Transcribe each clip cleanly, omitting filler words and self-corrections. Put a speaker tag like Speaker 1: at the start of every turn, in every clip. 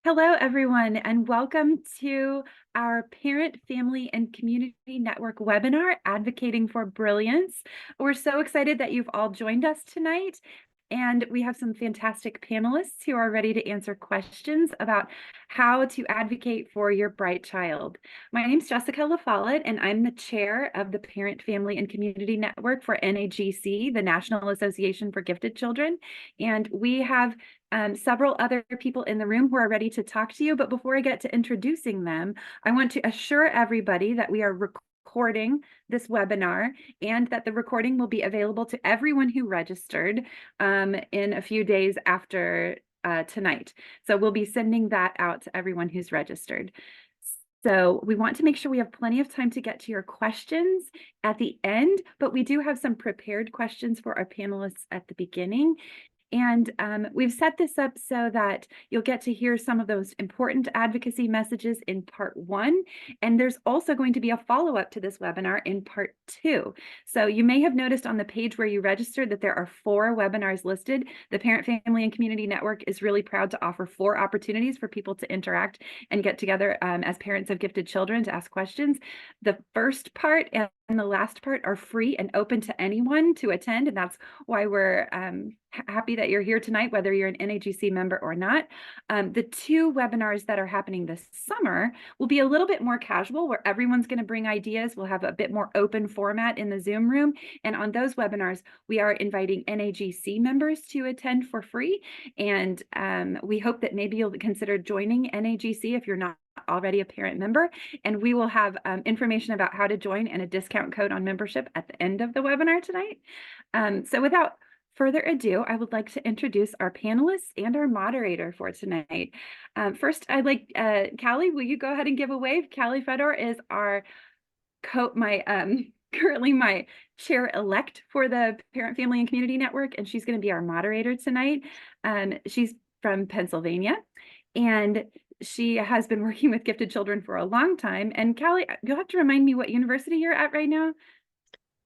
Speaker 1: Hello, everyone, and welcome to our Parent, Family, and Community Network webinar, Advocating for Brilliance. We're so excited that you've all joined us tonight, and we have some fantastic panelists who are ready to answer questions about how to advocate for your bright child. My name is Jessica LaFollette, and I'm the chair of the Parent, Family, and Community Network for NAGC, the National Association for Gifted Children, and we have several other people in the room who are ready to talk to you. But before I get to introducing them, I want to assure everybody that we are recording this webinar and that the recording will be available to everyone who registered in a few days after tonight. So we'll be sending that out to everyone who's registered. So we want to make sure we have plenty of time to get to your questions at the end, but we do have some prepared questions for our panelists at the beginning. And we've set this up so that you'll get to hear some of those important advocacy messages in part 1. And there's also going to be a follow-up to this webinar in part 2. So you may have noticed on the page where you registered that there are 4 webinars listed. The Parent, Family, and Community Network is really proud to offer 4 opportunities for people to interact and get together as parents of gifted children to ask questions. The first part and the last part are free and open to anyone to attend, and that's why we're happy that you're here tonight, whether you're an NAGC member or not. The 2 webinars that are happening this summer will be a little bit more casual, where everyone's going to bring ideas. We'll have a bit more open format in the Zoom room, and on those webinars, we are inviting NAGC members to attend for free, and we hope that maybe you'll consider joining NAGC if you're not already a parent member, and we will have information about how to join and a discount code on membership at the end of the webinar tonight. So without further ado, I would like to introduce our panelists and our moderator for tonight. First, I'd like, Callie, will you go ahead and give a wave? Callie Fedor is currently my chair-elect for the Parent, Family, and Community Network, and she's going to be our moderator tonight. She's from Pennsylvania, and she has been working with gifted children for a long time. And Callie, you'll have to remind me what university you're at right now.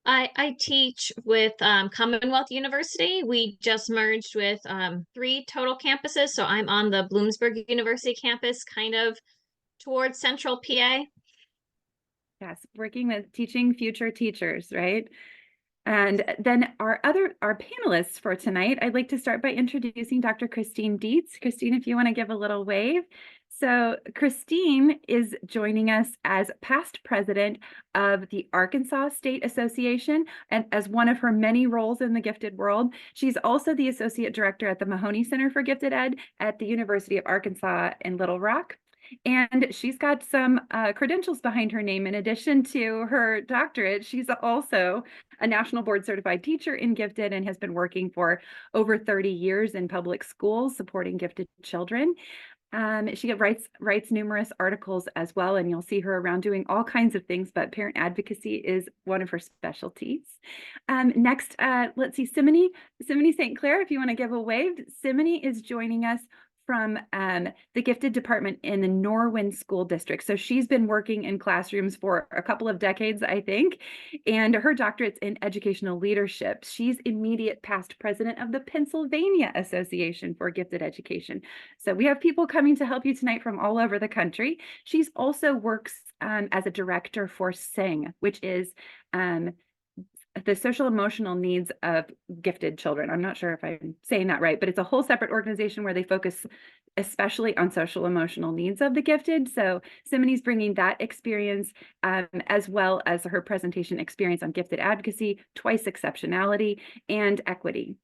Speaker 2: I teach with Commonwealth University. We just merged with 3 total campuses. So I'm on the Bloomsburg University campus, kind of towards central PA.
Speaker 1: Yes, working with teaching future teachers, right? And then our panelists for tonight, I'd like to start by introducing Dr. Christine Dietz. Christine, if you want to give a little wave. So Christine is joining us as past president of the Arkansas State Association, and as one of her many roles in the gifted world. She's also the associate director at the Mahoney Center for Gifted Ed at the University of Arkansas in Little Rock. And she's got some credentials behind her name. In addition to her doctorate, she's also a national board certified teacher in gifted and has been working for over 30 years in public schools supporting gifted children. She writes numerous articles as well, and you'll see her around doing all kinds of things, but parent advocacy is one of her specialties. Next, let's see, Simony St. Clair, if you want to give a wave. Simony is joining us from the gifted department in the Norwin School District. So she's been working in classrooms for a couple of decades, I think, and her doctorate's in educational leadership. She's immediate past president of the Pennsylvania Association for Gifted Education. So we have people coming to help you tonight from all over the country. She's also works as a director for SING, which is the social emotional needs of gifted children. I'm not sure if I'm saying that right, but it's a whole separate organization where they focus especially on social emotional needs of the gifted. So Simony's bringing that experience as well as her presentation experience on gifted advocacy, twice exceptionality, and equity.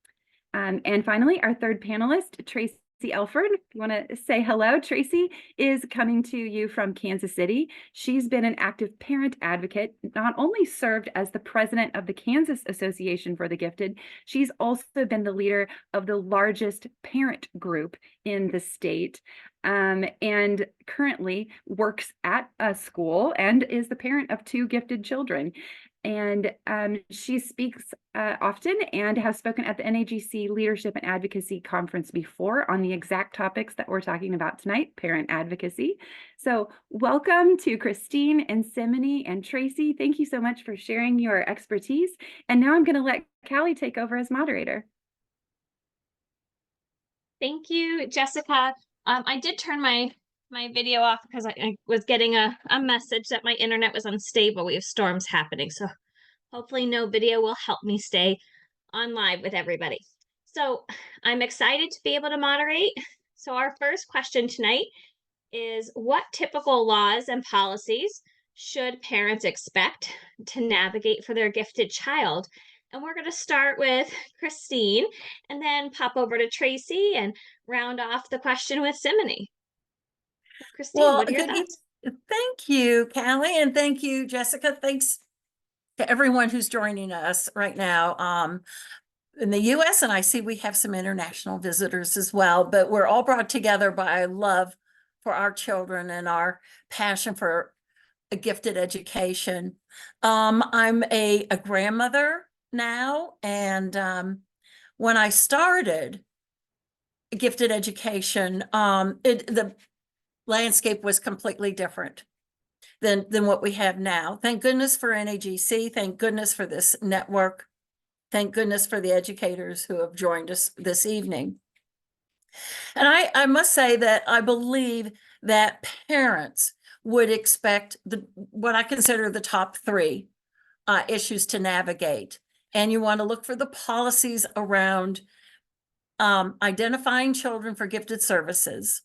Speaker 1: And finally, our third panelist, Tracy Elford. If you want to say hello, Tracy is coming to you from Kansas City. She's been an active parent advocate, not only served as the president of the Kansas Association for the Gifted, she's also been the leader of the largest parent group in the state, and currently works at a school and is the parent of 2 gifted children. And she speaks often and has spoken at the NAGC Leadership and Advocacy Conference before on the exact topics that we're talking about tonight, parent advocacy. So welcome to Christine and Simony and Tracy. Thank you so much for sharing your expertise. And now I'm going to let Callie take over as moderator.
Speaker 2: Thank you, Jessica. I did turn my video off because I was getting a message that my internet was unstable. We have storms happening, so hopefully no video will help me stay on live with everybody. So I'm excited to be able to moderate. So our first question tonight is, what typical laws and policies should parents expect to navigate for their gifted child? And we're going to start with Christine and then pop over to Tracy and round off the question with Simony. Christine,
Speaker 3: Well,
Speaker 2: what are your
Speaker 3: good
Speaker 2: thoughts?
Speaker 3: evening. Thank you, Callie, and thank you, Jessica. Thanks to everyone who's joining us right now. In the US, and I see we have some international visitors as well, but we're all brought together by love for our children and our passion for a gifted education. I'm a grandmother now, and when I started gifted education, the landscape was completely different than what we have now. Thank goodness for NAGC. Thank goodness for this network. Thank goodness for the educators who have joined us this evening. And I must say that I believe that parents would expect what I consider the top three issues to navigate. And you want to look for the policies around identifying children for gifted services.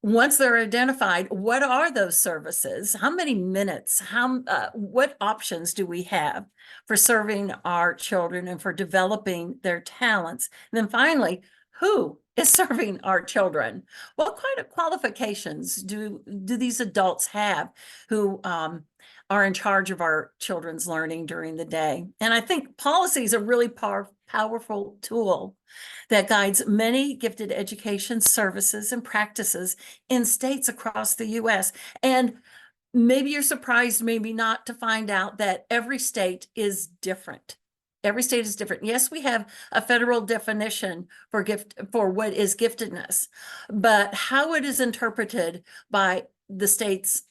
Speaker 3: Once they're identified, what are those services? How many minutes? What options do we have for serving our children and for developing their talents? And then finally, who is serving our children? What kind of qualifications do these adults have who are in charge of our children's learning during the day? And I think policy is a really powerful tool that guides many gifted education services and practices in states across the US. And maybe you're surprised, maybe not, to find out that every state is different. Every state is different. Yes, we have a federal definition for what is giftedness, but how it is interpreted by the states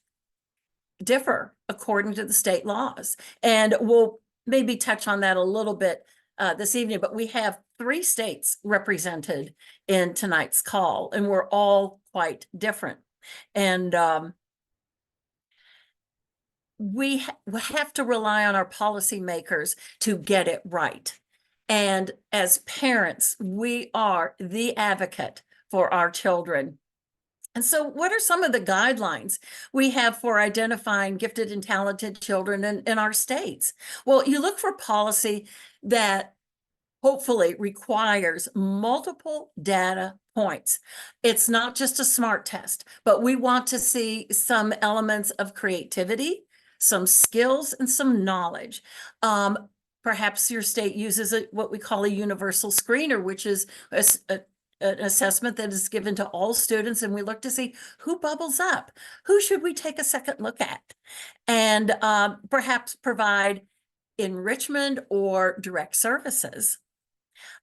Speaker 3: differ according to the state laws. And we'll maybe touch on that a little bit this evening, but we have 3 states represented in tonight's call, and we're all quite different. And we have to rely on our policymakers to get it right. And as parents, we are the advocate for our children. And so what are some of the guidelines we have for identifying gifted and talented children in our states? Well, you look for policy that hopefully requires multiple data points. It's not just a SMART test, but we want to see some elements of creativity, some skills, and some knowledge. Perhaps your state uses what we call a universal screener, which is an assessment that is given to all students, and we look to see who bubbles up, who should we take a second look at, and perhaps provide enrichment or direct services.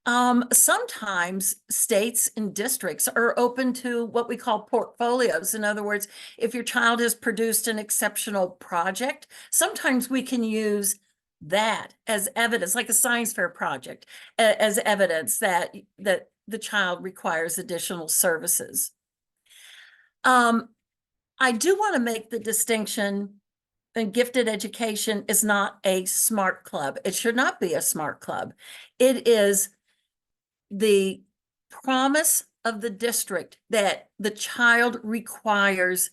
Speaker 3: Sometimes states and districts are open to what we call portfolios. In other words, if your child has produced an exceptional project, sometimes we can use that as evidence, like a science fair project, as evidence that the child requires additional services. I do want to make the distinction, and gifted education is not a SMART club. It should not be a SMART club. It is the promise of the district that the child requires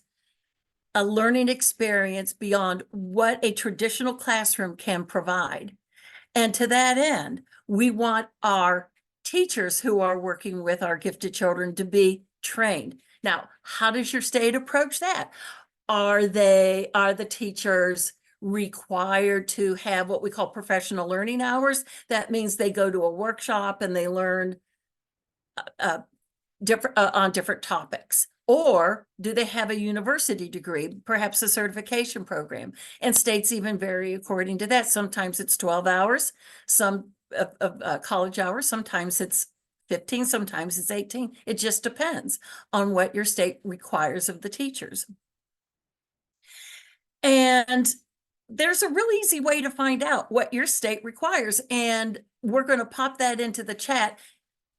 Speaker 3: a learning experience beyond what a traditional classroom can provide. And to that end, we want our teachers who are working with our gifted children to be trained. Now, how does your state approach that? Are the teachers required to have what we call professional learning hours? That means they go to a workshop and they learn on different topics. Or do they have a university degree, perhaps a certification program? And states even vary according to that. Sometimes it's 12 hours, some college hours, sometimes it's 15, sometimes it's 18. It just depends on what your state requires of the teachers. And there's a really easy way to find out what your state requires. And we're going to pop that into the chat.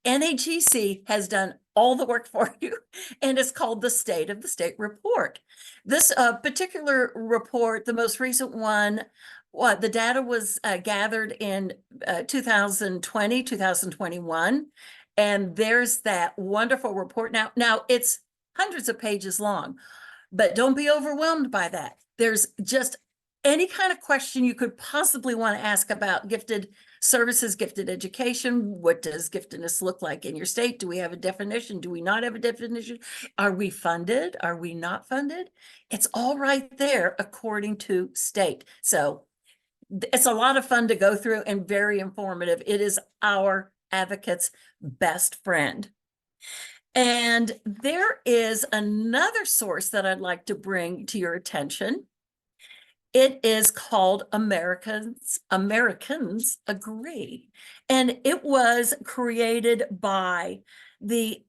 Speaker 3: NAGC has done all the work for you, and it's called the State of the State Report. This particular report, the most recent one, the data was gathered in 2020, 2021, and there's that wonderful report. Now it's hundreds of pages long, but don't be overwhelmed by that. There's just any kind of question you could possibly want to ask about gifted services, gifted education. What does giftedness look like in your state? Do we have a definition? Do we not have a definition? Are we funded? Are we not funded? It's all right there according to state. So it's a lot of fun to go through and very informative. It is our advocates' best friend. And there is another source that I'd like to bring to your attention. It is called Americans Agree. And it was created by the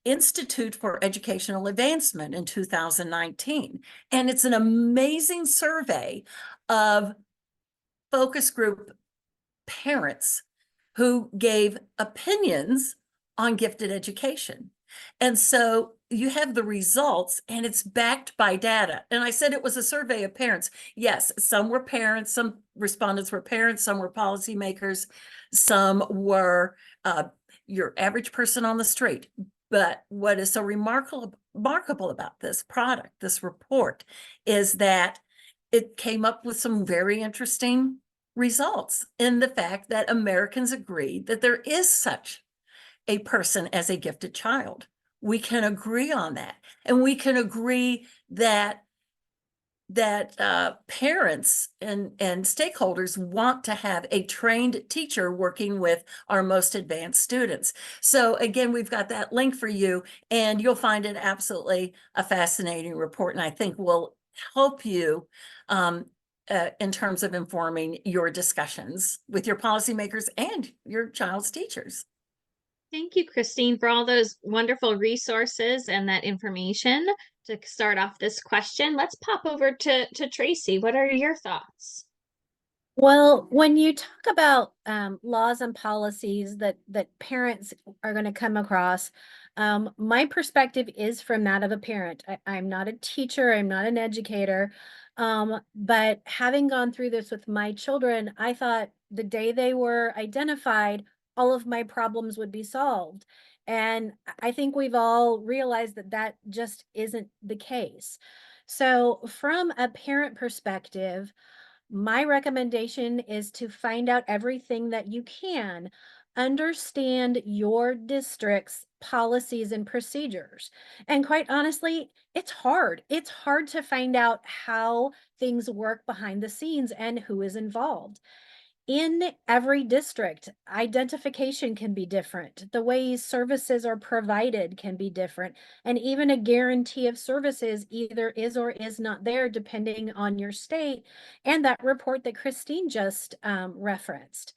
Speaker 3: Institute for Educational Advancement in 2019. And it's an amazing survey of focus group parents who gave opinions on gifted education. And so you have the results, and it's backed by data. And I said it was a survey of parents. Yes, some were parents, some respondents were parents, some were policymakers, some were your average person on the street. But what is so remarkable about this product, this report, is that it came up with some very interesting results in the fact that Americans agree that there is such a person as a gifted child. We can agree on that. And we can agree that parents and stakeholders want to have a trained teacher working with our most advanced students. So again, we've got that link for you, and you'll find it absolutely a fascinating report, and I think will help you in terms of informing your discussions with your policymakers and your child's teachers.
Speaker 2: Thank you, Christine, for all those wonderful resources and that information to start off this question. Let's pop over to Tracy. What are your thoughts?
Speaker 4: Well, when you talk about laws and policies that parents are going to come across, my perspective is from that of a parent. I'm not a teacher, I'm not an educator, but having gone through this with my children, I thought the day they were identified, all of my problems would be solved. And I think we've all realized that that just isn't the case. So from a parent perspective, my recommendation is to find out everything that you can, understand your district's policies and procedures. And quite honestly, it's hard. It's hard to find out how things work behind the scenes and who is involved. In every district, identification can be different. The way services are provided can be different. And even a guarantee of services either is or is not there depending on your state and that report that Christine just referenced.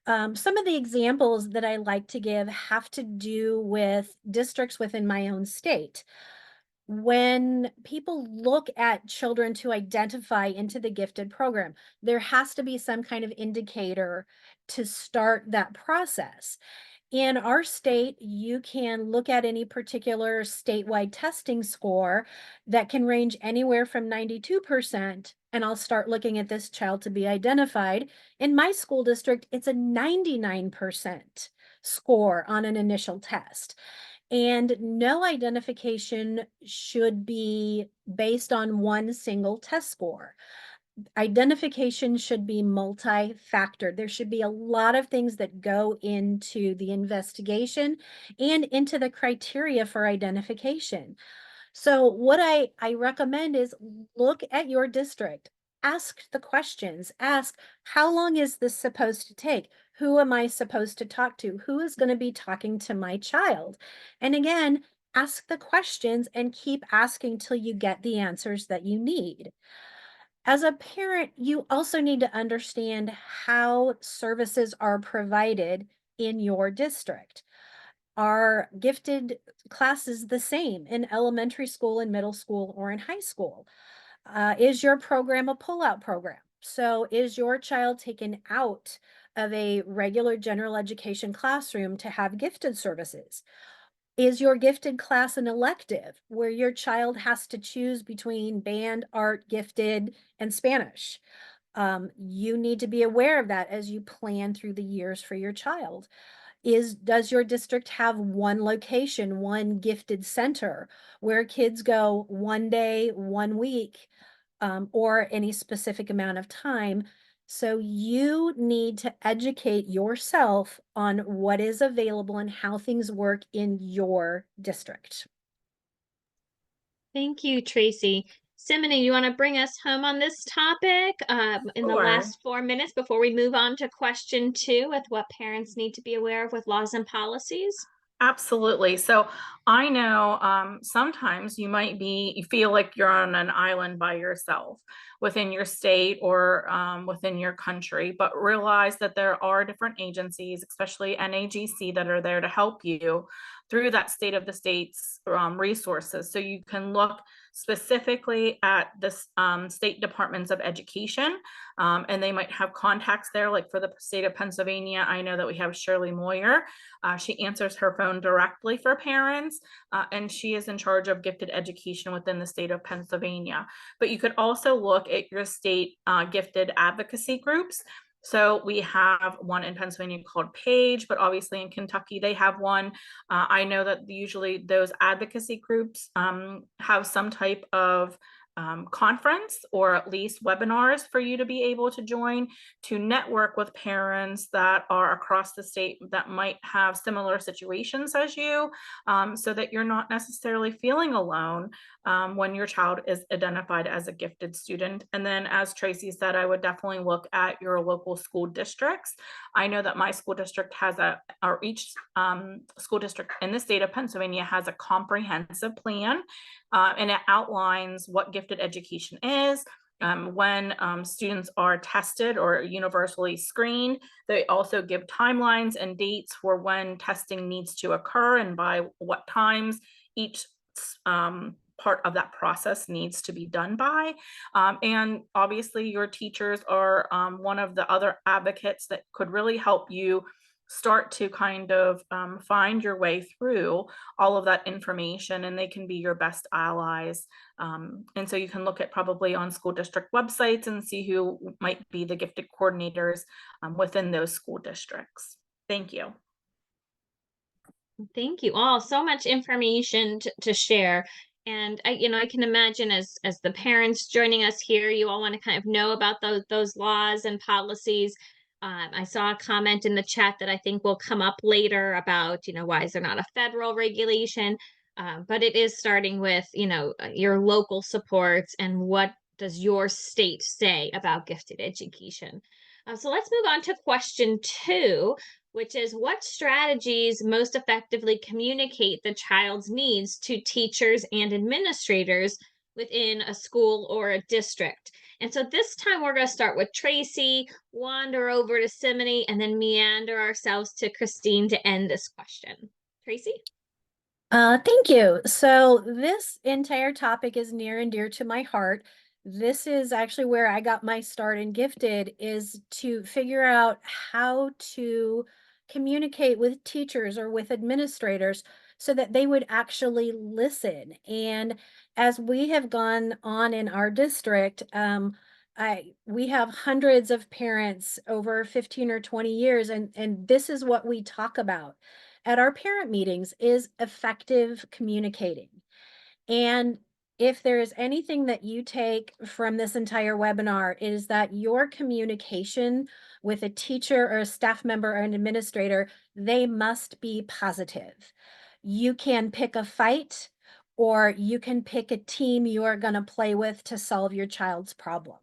Speaker 4: Some of the examples that I like to give have to do with districts within my own state. When people look at children to identify into the gifted program, there has to be some kind of indicator to start that process. In our state, you can look at any particular statewide testing score that can range anywhere from 92%, and I'll start looking at this child to be identified. In my school district, it's a 99% score on an initial test. And no identification should be based on one single test score. Identification should be multi-factored. There should be a lot of things that go into the investigation and into the criteria for identification. So what I recommend is look at your district, ask the questions, ask how long is this supposed to take? Who am I supposed to talk to? Who is going to be talking to my child? And again, ask the questions and keep asking till you get the answers that you need. As a parent, you also need to understand how services are provided in your district. Are gifted classes the same in elementary school, in middle school, or in high school? Is your program a pull-out program? So is your child taken out of a regular general education classroom to have gifted services? Is your gifted class an elective where your child has to choose between band, art, gifted, and Spanish? You need to be aware of that as you plan through the years for your child. Does your district have one location, one gifted center where kids go one day, 1 week, or any specific amount of time? So you need to educate yourself on what is available and how things work in your district.
Speaker 2: Thank you, Tracy. Simony, you want to bring us home on this topic in the
Speaker 5: Sure.
Speaker 2: last 4 minutes before we move on to question 2 with what parents need to be aware of with laws and policies?
Speaker 5: Absolutely. So I know sometimes you feel like you're on an island by yourself within your state or within your country, but realize that there are different agencies, especially NAGC, that are there to help you through that state of the state's resources. So you can look specifically at the state departments of education, and they might have contacts there. Like for the state of Pennsylvania, I know that we have Shirley Moyer. She answers her phone directly for parents, and she is in charge of gifted education within the state of Pennsylvania. But you could also look at your state gifted advocacy groups. So we have one in Pennsylvania called Page, but obviously in Kentucky they have one. I know that usually those advocacy groups have some type of conference or at least webinars for you to be able to join to network with parents that are across the state that might have similar situations as you, so that you're not necessarily feeling alone when your child is identified as a gifted student. And then, as Tracy said, I would definitely look at your local school districts. I know that my school district or each school district in the state of Pennsylvania has a comprehensive plan, and it outlines what gifted education is. When students are tested or universally screened, they also give timelines and dates for when testing needs to occur and by what times each part of that process needs to be done by. And obviously your teachers are one of the other advocates that could really help you start to kind of find your way through all of that information, and they can be your best allies. And so you can look at probably on school district websites and see who might be the gifted coordinators within those school districts. Thank you.
Speaker 2: Thank you all. So much information to share. And I can imagine as the parents joining us here, you all want to kind of know about those laws and policies. I saw a comment in the chat that I think will come up later about, why is there not a federal regulation? But it is starting with, your local supports and what does your state say about gifted education. So let's move on to question 2, which is what strategies most effectively communicate the child's needs to teachers and administrators within a school or a district. And so this time we're going to start with Tracy, wander over to Simony, and then meander ourselves to Christine to end this question. Tracy?
Speaker 4: Thank you. So this entire topic is near and dear to my heart. This is actually where I got my start in gifted, is to figure out how to communicate with teachers or with administrators so that they would actually listen. And as we have gone on in our district, we have hundreds of parents over 15 or 20 years, and this is what we talk about at our parent meetings is effective communicating. And if there is anything that you take from this entire webinar, it is that your communication with a teacher or a staff member or an administrator, they must be positive. You can pick a fight, or you can pick a team you are going to play with to solve your child's problem.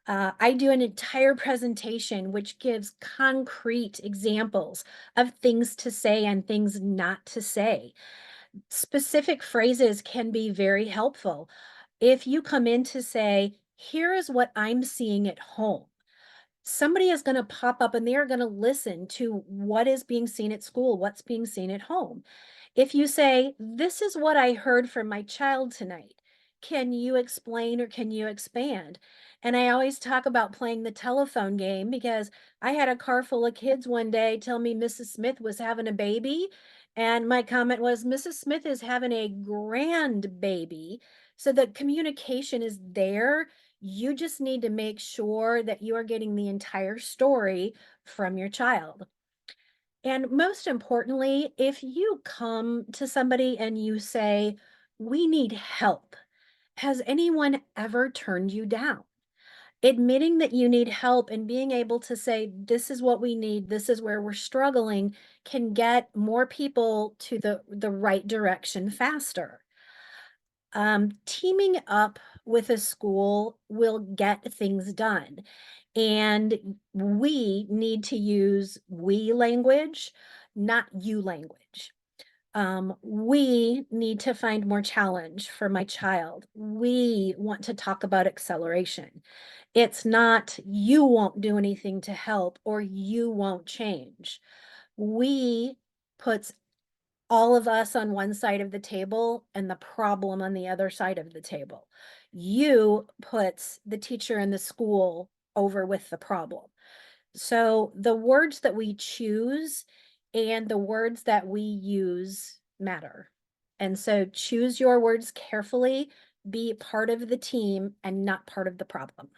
Speaker 4: I do an entire presentation which gives concrete examples of things to say and things not to say. Specific phrases can be very helpful. If you come in to say, here is what I'm seeing at home, somebody is going to pop up and they are going to listen to what is being seen at school, what's being seen at home. If you say, this is what I heard from my child tonight, Can you explain or can you expand? And I always talk about playing the telephone game because I had a car full of kids one day tell me Mrs. Smith was having a baby. And my comment was, Mrs. Smith is having a grand baby. So the communication is there. You just need to make sure that you are getting the entire story from your child. And most importantly, if you come to somebody and you say, we need help, has anyone ever turned you down? Admitting that you need help and being able to say, this is what we need, this is where we're struggling, can get more people to the right direction faster. Teaming up with a school will get things done. And we need to use we language, not you language. We need to find more challenge for my child. We want to talk about acceleration. It's not you won't do anything to help or you won't change. We puts all of us on one side of the table and the problem on the other side of the table. You puts the teacher and the school over with the problem. So the words that we choose and the words that we use matter. And so choose your words carefully, be part of the team and not part of the problem.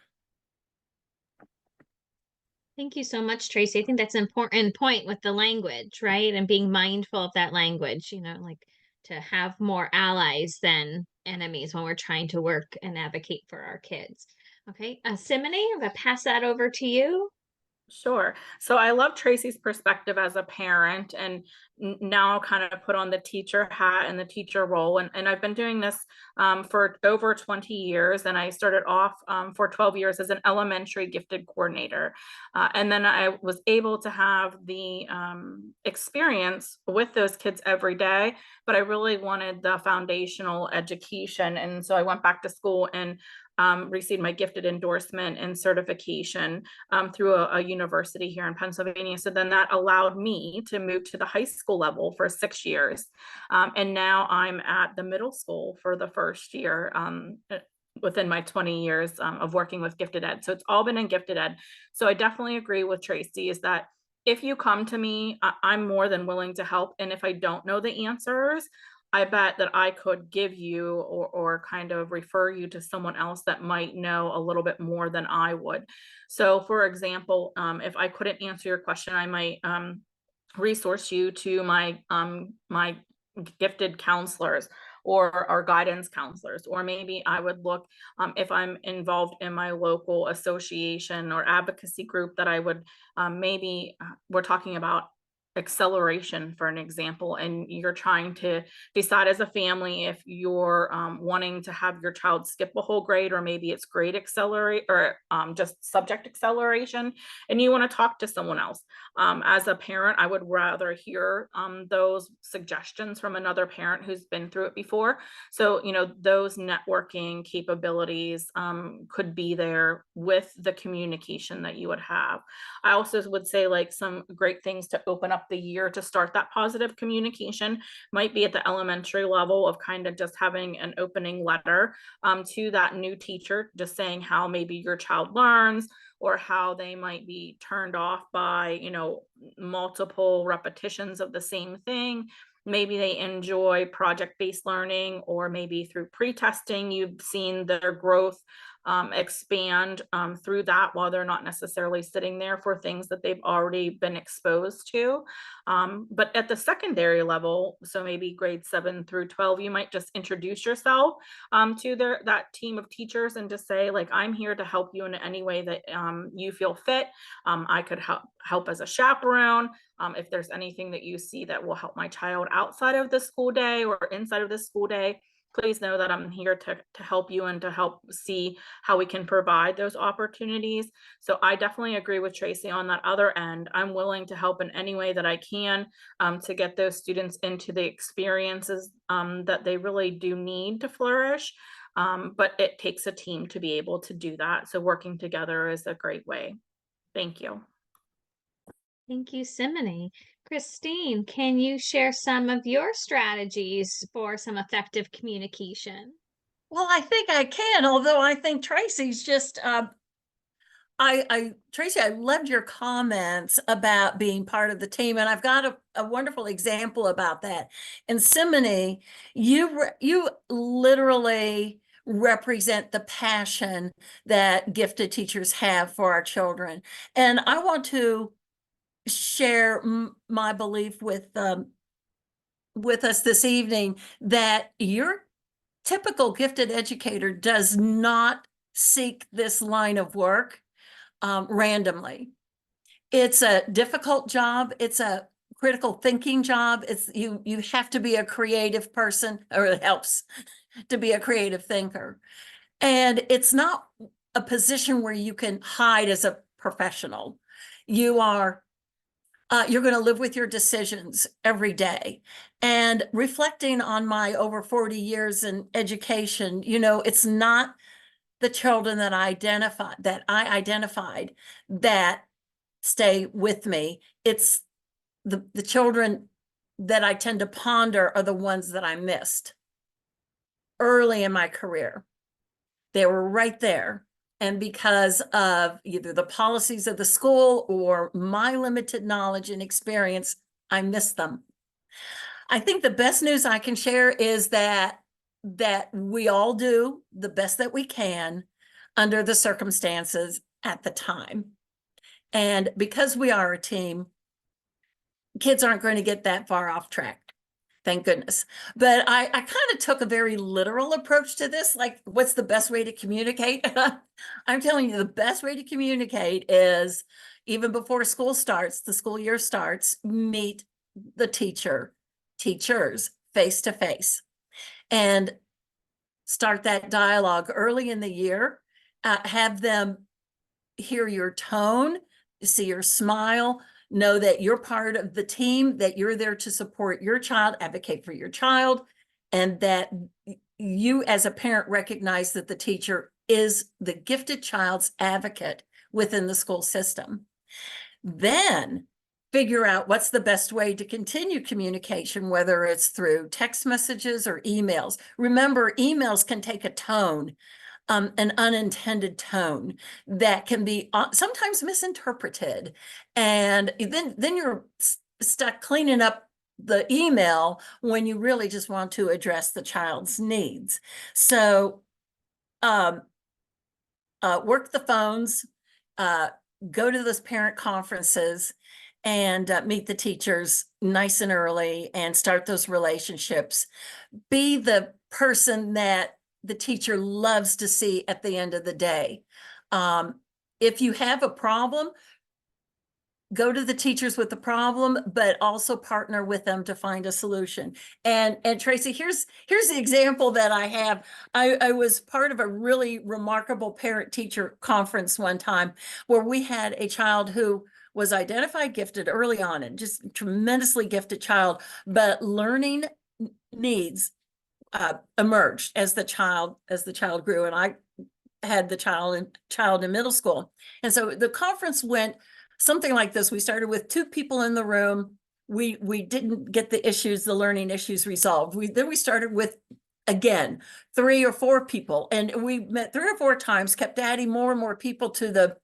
Speaker 2: Thank you so much, Tracy. I think that's an important point with the language, right? And being mindful of that language, like to have more allies than enemies when we're trying to work and advocate for our kids. Okay, Simone, I'm gonna pass that over to you.
Speaker 5: Sure. So I love Tracy's perspective as a parent, and now kind of put on the teacher hat and the teacher role. And I've been doing this for over 20 years. And I started off for 12 years as an elementary gifted coordinator. And then I was able to have the experience with those kids every day, but I really wanted the foundational education. And so I went back to school and received my gifted endorsement and certification through a university here in Pennsylvania. So then that allowed me to move to the high school level for 6 years. And now I'm at the middle school for the first year within my 20 years of working with gifted ed. So it's all been in gifted ed. So I definitely agree with Tracy is that if you come to me, I'm more than willing to help. And if I don't know the answers, I bet that I could give you or kind of refer you to someone else that might know a little bit more than I would. So for example, if I couldn't answer your question, I might resource you to my gifted counselors or our guidance counselors, or maybe I would look if I'm involved in my local association or advocacy group that I would maybe we're talking about acceleration for an example, and you're trying to decide as a family if you're wanting to have your child skip a whole grade, or maybe it's grade accelerate or just subject acceleration, and you want to talk to someone else. As a parent, I would rather hear those suggestions from another parent who's been through it before. So, those networking capabilities could be there with the communication that you would have. I also would say like some great things to open up the year to start that positive communication might be at the elementary level of kind of just having an opening letter to that new teacher, just saying how maybe your child learns or how they might be turned off by, multiple repetitions of the same thing. Maybe they enjoy project-based learning, or maybe through pre-testing, you've seen their growth expand through that while they're not necessarily sitting there for things that they've already been exposed to. But at the secondary level, so maybe grade 7 through 12, you might just introduce yourself to that team of teachers and just say, like, I'm here to help you in any way that you feel fit. I could help as a chaperone. If there's anything that you see that will help my child outside of the school day or inside of the school day, please know that I'm here to help you and to help see how we can provide those opportunities. So I definitely agree with Tracy on that other end. I'm willing to help in any way that I can to get those students into the experiences that they really do need to flourish. But it takes a team to be able to do that. So working together is a great way. Thank you.
Speaker 2: Thank you, Simone. Christine, can you share some of your strategies for some effective communication?
Speaker 3: Well, I think I can, although I think Tracy's just, Tracy, I loved your comments about being part of the team, and I've got a wonderful example about that. In Simony, you literally represent the passion that gifted teachers have for our children. And I want to share my belief with us this evening that your typical gifted educator does not seek this line of work randomly. It's a difficult job. It's a critical thinking job. It's you have to be a creative person, or it helps to be a creative thinker. And it's not a position where you can hide as a professional. You are you're going to live with your decisions every day. And reflecting on my over 40 years in education, it's not the children that I identified that stay with me. It's the children that I tend to ponder are the ones that I missed early in my career. They were right there. And because of either the policies of the school or my limited knowledge and experience, I missed them. I think the best news I can share is that we all do the best that we can under the circumstances at the time. And because we are a team, kids aren't going to get that far off track. Thank goodness. But I kind of took a very literal approach to this. Like, what's the best way to communicate? I'm telling you, the best way to communicate is even before school starts, the school year starts, meet the teachers face to face, and start that dialogue early in the year. Have them hear your tone, see your smile, know that you're part of the team, that you're there to support your child, advocate for your child, and that you as a parent recognize that the teacher is the gifted child's advocate within the school system. Then figure out what's the best way to continue communication, whether it's through text messages or emails. Remember, emails can take a tone, an unintended tone that can be sometimes misinterpreted. And then you're stuck cleaning up the email when you really just want to address the child's needs. So work the phones, go to those parent conferences, and meet the teachers nice and early and start those relationships. Be the person that the teacher loves to see at the end of the day. If you have a problem, go to the teachers with the problem, but also partner with them to find a solution. And Tracy, here's the example that I have. I was part of a really remarkable parent-teacher conference one time where we had a child who was identified gifted early on, and just tremendously gifted child, but learning needs emerged as the child grew. And I had the child in middle school. And so the conference went something like this. We started with 2 people in the room. We didn't get the learning issues resolved. Then we started with, again, 3 or 4 people, and we met 3 or 4 times, kept adding more and more people to the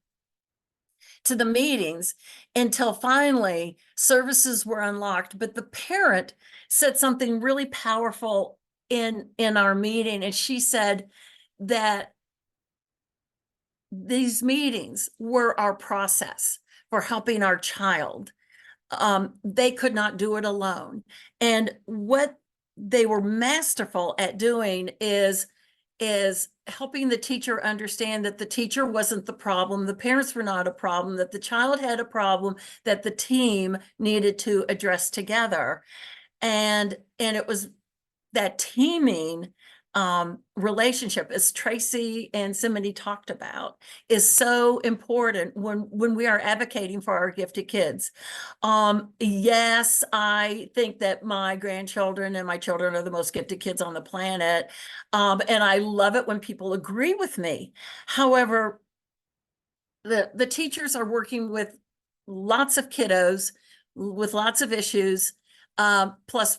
Speaker 3: meetings until finally services were unlocked. But the parent said something really powerful in our meeting, and she said that these meetings were our process for helping our child. They could not do it alone. And what they were masterful at doing is helping the teacher understand that the teacher wasn't the problem, the parents were not a problem, that the child had a problem that the team needed to address together. And it was that teaming relationship, as Tracy and Simony talked about, is so important when we are advocating for our gifted kids. Yes, I think that my grandchildren and my children are the most gifted kids on the planet. And I love it when people agree with me. However, the teachers are working with lots of kiddos with lots of issues, plus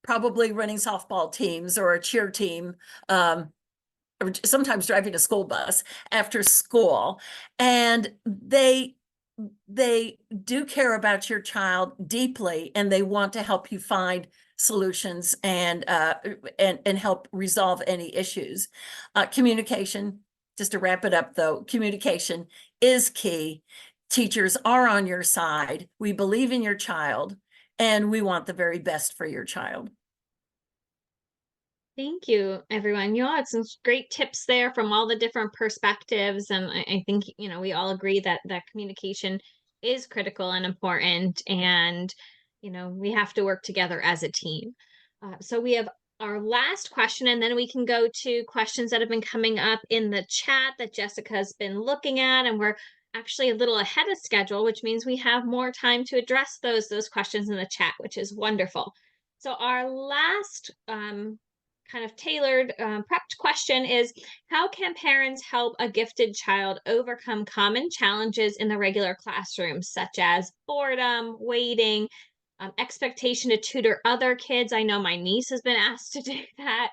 Speaker 3: probably running softball teams or a cheer team, or sometimes driving a school bus after school, and they do care about your child deeply, and they want to help you find solutions and help resolve any issues. Communication, just to wrap it up though, communication is key. Teachers are on your side. We believe in your child, and we want the very best for your child.
Speaker 2: Thank you, everyone. You all had some great tips there from all the different perspectives. And I think, we all agree that communication is critical and important. And, we have to work together as a team. So we have our last question, and then we can go to questions that have been coming up in the chat that Jessica's been looking at. And we're actually a little ahead of schedule, which means we have more time to address those questions in the chat, which is wonderful. So our last kind of tailored, prepped question is, how can parents help a gifted child overcome common challenges in the regular classroom, such as boredom, waiting, expectation to tutor other kids? I know my niece has been asked to do that,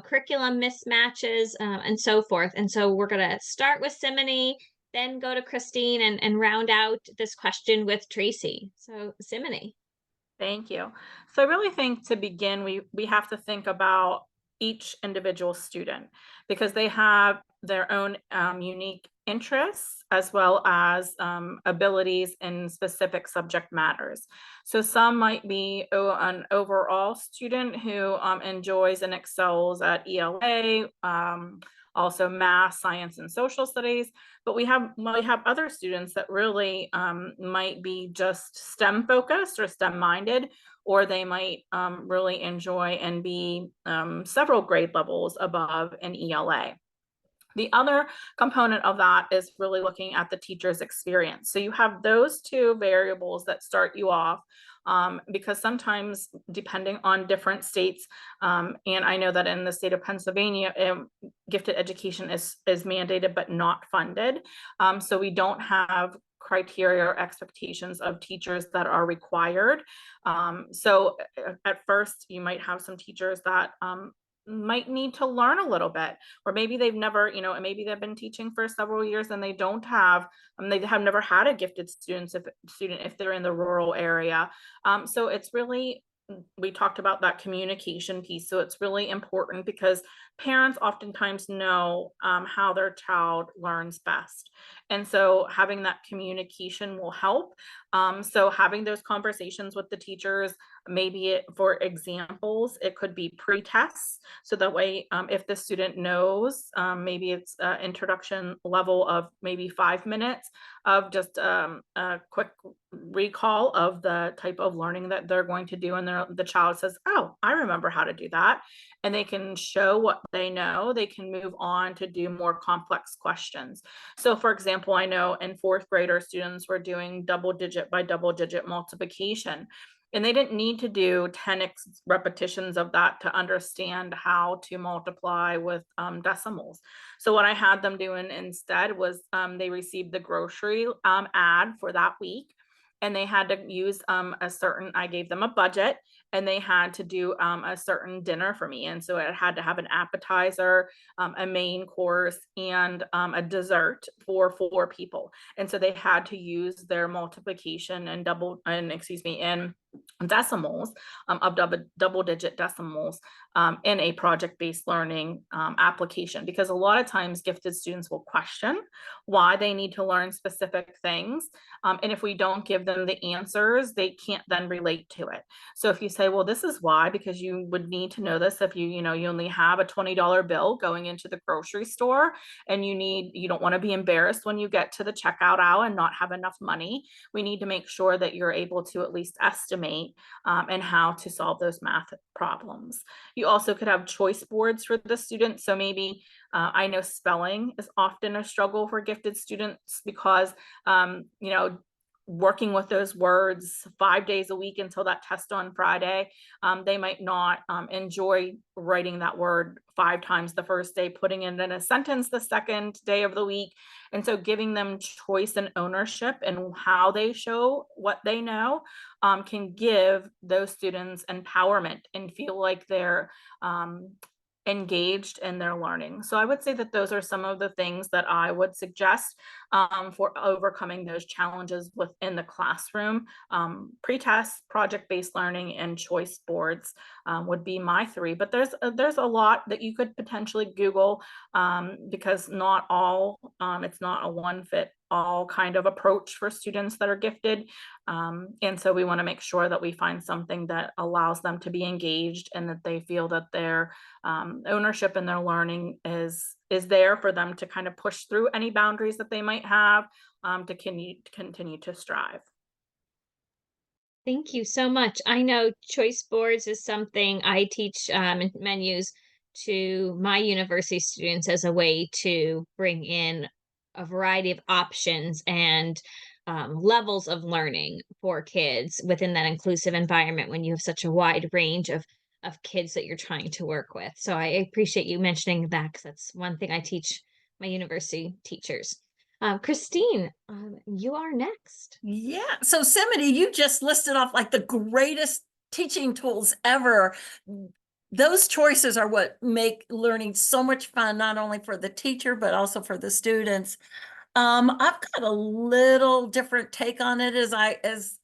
Speaker 2: curriculum mismatches, and so forth. And so we're going to start with Simone, then go to Christine, and round out this question with Tracy. So Simone.
Speaker 5: Thank you. So I really think to begin, we have to think about each individual student, because they have their own unique interests as well as abilities in specific subject matters. So some might be an overall student who enjoys and excels at ELA, also math, science, and social studies. But we have other students that really might be just STEM focused or STEM minded, or they might really enjoy and be several grade levels above an ELA. The other component of that is really looking at the teacher's experience. So you have those two variables that start you off, because sometimes, depending on different states, and I know that in the state of Pennsylvania, gifted education is mandated but not funded. So we don't have criteria or expectations of teachers that are required. So at first, you might have some teachers that might need to learn a little bit, or maybe they've never, maybe they've been teaching for several years and they have never had a gifted student if they're in the rural area. So it's really, we talked about that communication piece. So it's really important, because parents oftentimes know how their child learns best. And so having that communication will help. So having those conversations with the teachers, maybe for examples, it could be pre-tests. So that way, if the student knows, maybe it's an introduction level of maybe 5 minutes of just a quick recall of the type of learning that they're going to do. And the child says, oh, I remember how to do that. And they can show what they know. They can move on to do more complex questions. So for example, I know in 4th grade, our students were doing double digit by double digit multiplication. And they didn't need to do 10 repetitions of that to understand how to multiply with decimals. So what I had them doing instead was they received the grocery ad for that week. And they had to use I gave them a budget, and they had to do a certain dinner for me. And so it had to have an appetizer, a main course, and a dessert for 4 people. And so they had to use their multiplication and in decimals of double digit decimals in a project-based learning application, because a lot of times gifted students will question why they need to learn specific things. And if we don't give them the answers, they can't then relate to it. So if you say, well, this is why, because you would need to know this if you only have a $20 bill going into the grocery store, and you don't want to be embarrassed when you get to the checkout aisle and not have enough money. We need to make sure that you're able to at least estimate and how to solve those math problems. You also could have choice boards for the students. So maybe I know spelling is often a struggle for gifted students, because working with those words 5 days a week until that test on Friday, they might not enjoy writing that word 5 times the first day, putting it in a sentence the second day of the week. And so giving them choice and ownership and how they show what they know can give those students empowerment and feel like they're engaged in their learning. So I would say that those are some of the things that I would suggest for overcoming those challenges within the classroom. Pre-test, project-based learning, and choice boards would be my three. But there's a lot that you could potentially Google because not all, it's not a one fit all kind of approach for students that are gifted. And so we want to make sure that we find something that allows them to be engaged and that they feel that their ownership in their learning is there for them to kind of push through any boundaries that they might have to continue to strive.
Speaker 2: Thank you so much. I know choice boards is something I teach menus to my university students as a way to bring in a variety of options and levels of learning for kids within that inclusive environment when you have such a wide range of kids that you're trying to work with. So I appreciate you mentioning that because that's one thing I teach my university teachers. Christine, you are next.
Speaker 3: Yeah. So Simony, you just listed off like the greatest teaching tools ever. Those choices are what make learning so much fun, not only for the teacher, but also for the students. I've got a little different take on it as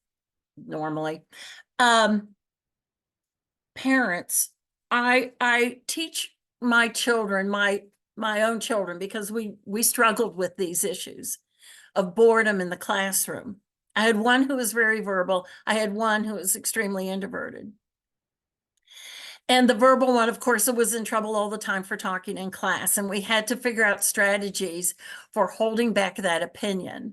Speaker 3: normally. Parents, I teach my children, my own children, because we struggled with these issues of boredom in the classroom. I had one who was very verbal. I had one who was extremely introverted. And the verbal one, of course, was in trouble all the time for talking in class. And we had to figure out strategies for holding back that opinion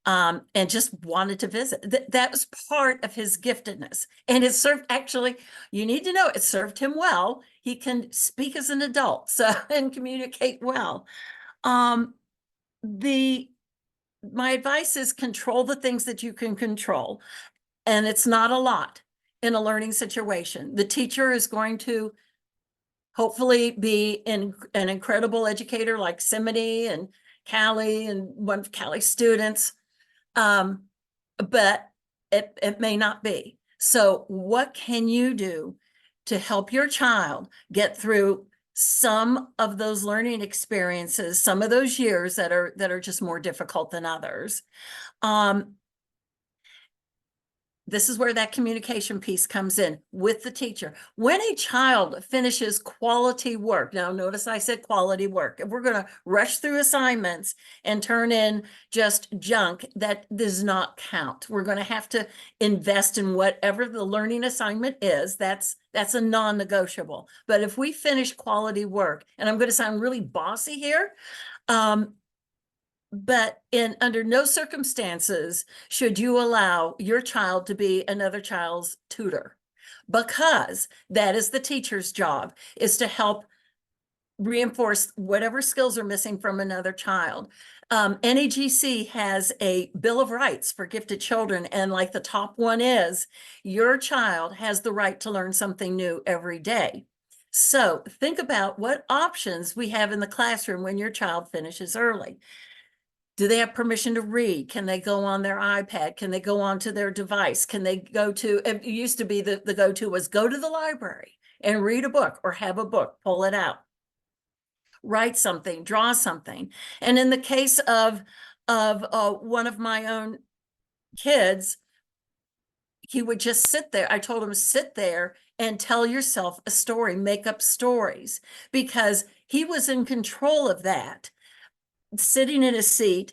Speaker 3: and just wanted to visit. That was part of his giftedness. And it served, actually, you need to know, it served him well. He can speak as an adult and communicate well. My advice is control the things that you can control. And it's not a lot in a learning situation. The teacher is going to hopefully be an incredible educator like Simony and Callie and one of Callie's students. But it may not be. So what can you do to help your child get through some of those learning experiences, some of those years that are just more difficult than others? This is where that communication piece comes in with the teacher. When a child finishes quality work, now notice I said quality work. If we're going to rush through assignments and turn in just junk, that does not count. We're going to have to invest in whatever the learning assignment is. That's a non-negotiable. But if we finish quality work, and I'm going to sound really bossy here, but under no circumstances should you allow your child to be another child's tutor, because that is the teacher's job, is to help reinforce whatever skills are missing from another child. NAGC has a Bill of Rights for gifted children, and like the top one is, your child has the right to learn something new every day. So think about what options we have in the classroom when your child finishes early. Do they have permission to read? Can they go on their iPad? Can they go onto their device? Can they go to, it used to be the go-to was go to the library and read a book or have a book, pull it out, write something, draw something. And in the case of one of my own kids, he would just sit there. I told him, sit there and tell yourself a story, make up stories, because he was in control of that. Sitting in his seat,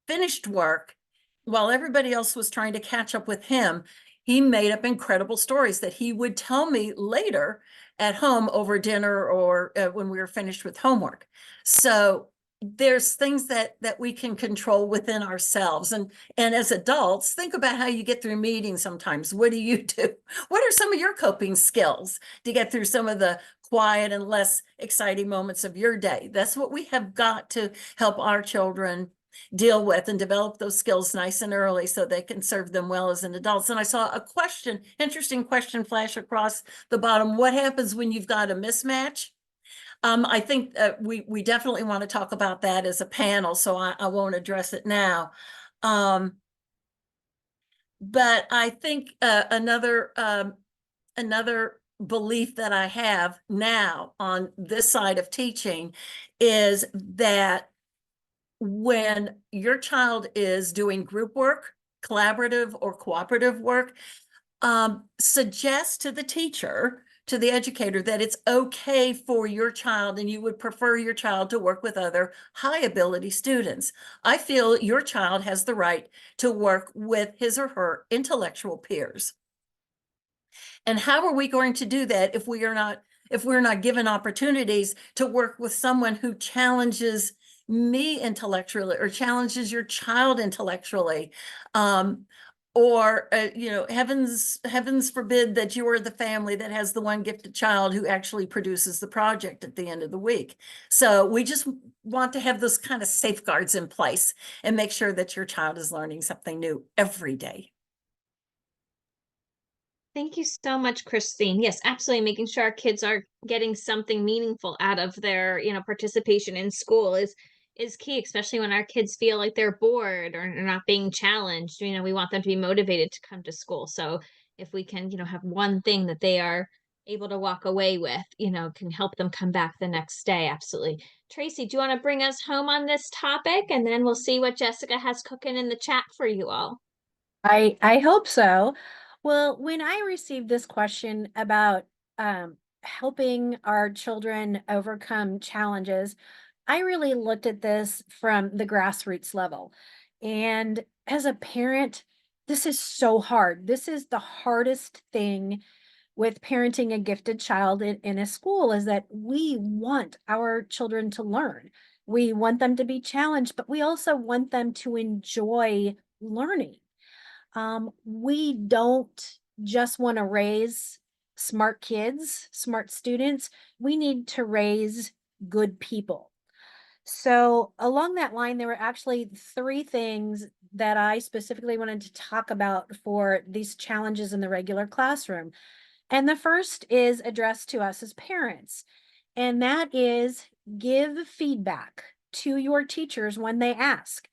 Speaker 3: finished work, while everybody else was trying to catch up with him, he made up incredible stories that he would tell me later at home over dinner or when we were finished with homework. So there's things that we can control within ourselves. And as adults, think about how you get through meetings sometimes. What do you do? What are some of your coping skills to get through some of the quiet and less exciting moments of your day? That's what we have got to help our children deal with and develop those skills nice and early so they can serve them well as an adults. And I saw a interesting question flash across the bottom. What happens when you've got a mismatch? I think we definitely want to talk about that as a panel, so I won't address it now. But I think another belief that I have now on this side of teaching is that when your child is doing group work, collaborative or cooperative work, suggest to the teacher, to the educator, that it's okay for your child and you would prefer your child to work with other high ability students. I feel your child has the right to work with his or her intellectual peers. And how are we going to do that if we're not given opportunities to work with someone who challenges me intellectually or challenges your child intellectually? Or heavens forbid that you are the family that has the one gifted child who actually produces the project at the end of the week. So we just want to have those kind of safeguards in place and make sure that your child is learning something new every day.
Speaker 2: Thank you so much, Christine. Yes, absolutely. Making sure our kids are getting something meaningful out of their, participation in school is key, especially when our kids feel like they're bored or not being challenged. We want them to be motivated to come to school. So if we can, have one thing that they are able to walk away with, can help them come back the next day. Absolutely. Tracy, do you want to bring us home on this topic? And then we'll see what Jessica has cooking in the chat for you all.
Speaker 4: I hope so. Well, when I received this question about helping our children overcome challenges, I really looked at this from the grassroots level. And as a parent, this is so hard. This is the hardest thing with parenting a gifted child in a school, is that we want our children to learn. We want them to be challenged, but we also want them to enjoy learning. We don't just want to raise smart kids, smart students. We need to raise good people. So along that line, there were actually 3 things that I specifically wanted to talk about for these challenges in the regular classroom. And the first is addressed to us as parents, and that is give feedback to your teachers when they ask.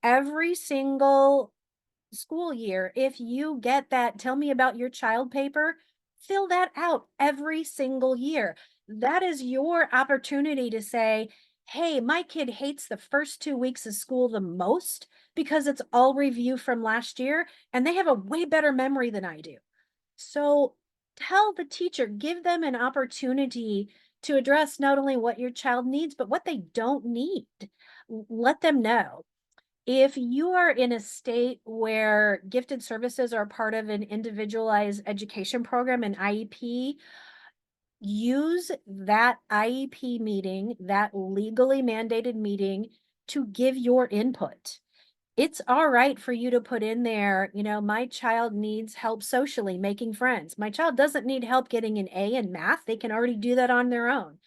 Speaker 4: Every single school year, if you get that tell me about your child paper, fill that out every single year. That is your opportunity to say, hey, my kid hates the first 2 weeks of school the most because it's all review from last year and they have a way better memory than I do. So tell the teacher, give them an opportunity to address not only what your child needs, but what they don't need. Let them know. If you are in a state where gifted services are part of an individualized education program, an IEP, use that IEP meeting, that legally mandated meeting, to give your input. It's all right for you to put in there, my child needs help socially, making friends. My child doesn't need help getting an A in math. They can already do that on their own.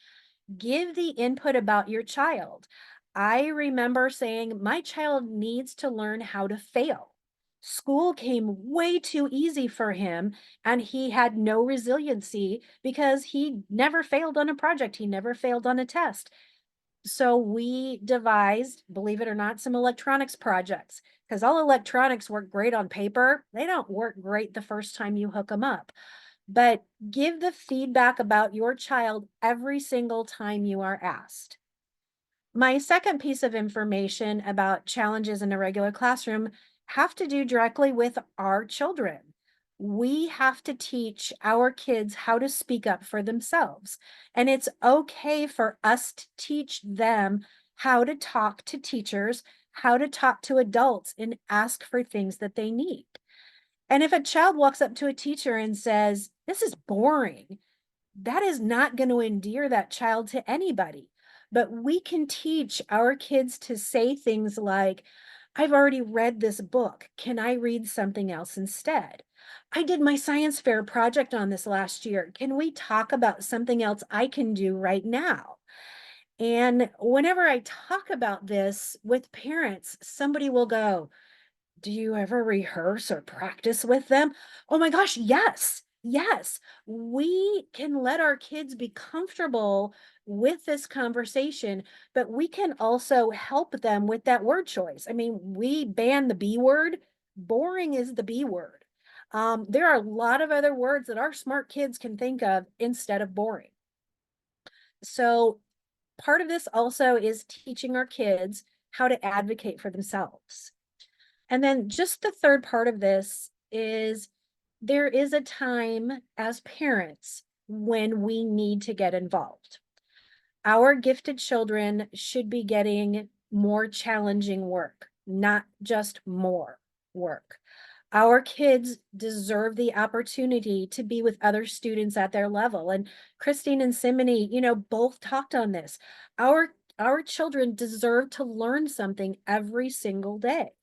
Speaker 4: Give the input about your child. I remember saying, my child needs to learn how to fail. School came way too easy for him, and he had no resiliency because he never failed on a project. He never failed on a test. So we devised, believe it or not, some electronics projects, because all electronics work great on paper. They don't work great the first time you hook them up. But give the feedback about your child every single time you are asked. My second piece of information about challenges in a regular classroom have to do directly with our children. We have to teach our kids how to speak up for themselves. And it's okay for us to teach them how to talk to teachers, how to talk to adults, and ask for things that they need. And if a child walks up to a teacher and says, this is boring, that is not going to endear that child to anybody. But we can teach our kids to say things like, I've already read this book. Can I read something else instead? I did my science fair project on this last year. Can we talk about something else I can do right now? And whenever I talk about this with parents, somebody will go, do you ever rehearse or practice with them? Oh my gosh, yes. Yes, we can let our kids be comfortable with this conversation, but we can also help them with that word choice. I mean, we ban the B word. Boring is the B word. There are a lot of other words that our smart kids can think of instead of boring. So part of this also is teaching our kids how to advocate for themselves. And then just the third part of this is there is a time as parents when we need to get involved. Our gifted children should be getting more challenging work, not just more work. Our kids deserve the opportunity to be with other students at their level. And Christine and Simony, both talked on this. Our children deserve to learn something every single day.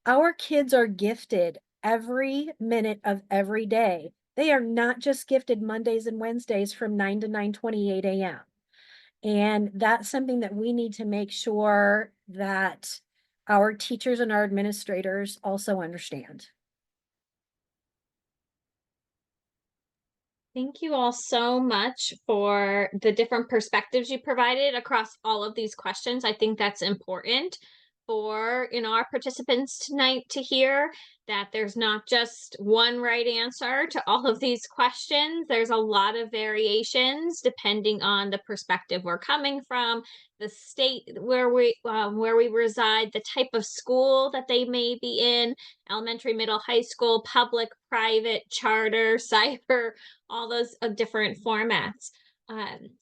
Speaker 4: Our kids are gifted every minute of every day. They are not just gifted Mondays and Wednesdays from 9 to 9:28 a.m. And that's something that we need to make sure that our teachers and our administrators also understand.
Speaker 2: Thank you all so much for the different perspectives you provided across all of these questions. I think that's important for, our participants tonight to hear that there's not just one right answer to all of these questions. There's a lot of variations depending on the perspective we're coming from, the state where we reside, the type of school that they may be in, elementary, middle, high school, public, private, charter, cyber, all those different formats.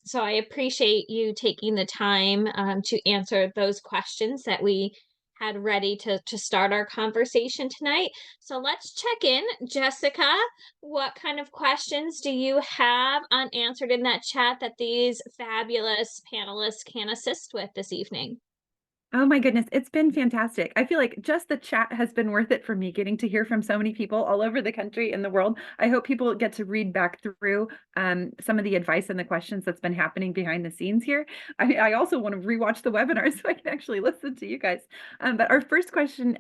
Speaker 2: So I appreciate you taking the time to answer those questions that we had ready to start our conversation tonight. So let's check in. Jessica, what kind of questions do you have unanswered in that chat that these fabulous panelists can assist with this evening?
Speaker 1: Oh my goodness, it's been fantastic. I feel like just the chat has been worth it for me, getting to hear from so many people all over the country and the world. I hope people get to read back through some of the advice and the questions that's been happening behind the scenes here. I also want to rewatch the webinar so I can actually listen to you guys. But our first question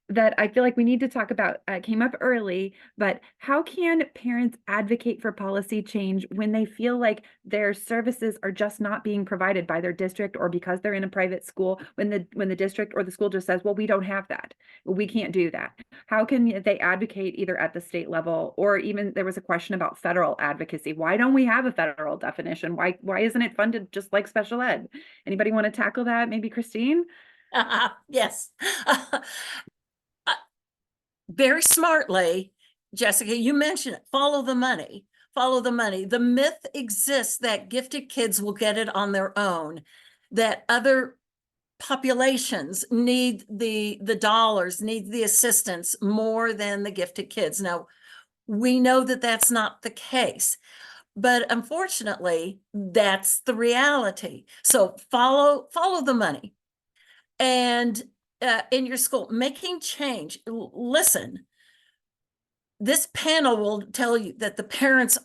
Speaker 1: that I feel like we need to talk about came up early, but how can parents advocate for policy change when they feel like their services are just not being provided by their district, or because they're in a private school, when the district or the school just says, well, we don't have that, we can't do that? How can they advocate either at the state level, or even there was a question about federal advocacy? Why don't we have a federal definition? Why isn't it funded just like special ed? Anybody want to tackle that? Maybe Christine?
Speaker 3: Yes. Very smartly, Jessica, you mentioned it. Follow the money. Follow the money. The myth exists that gifted kids will get it on their own, that other populations need the dollars, need the assistance more than the gifted kids. Now, we know that that's not the case, but unfortunately, that's the reality. So follow the money. And in your school, making change. Listen, this panel will tell you that the parents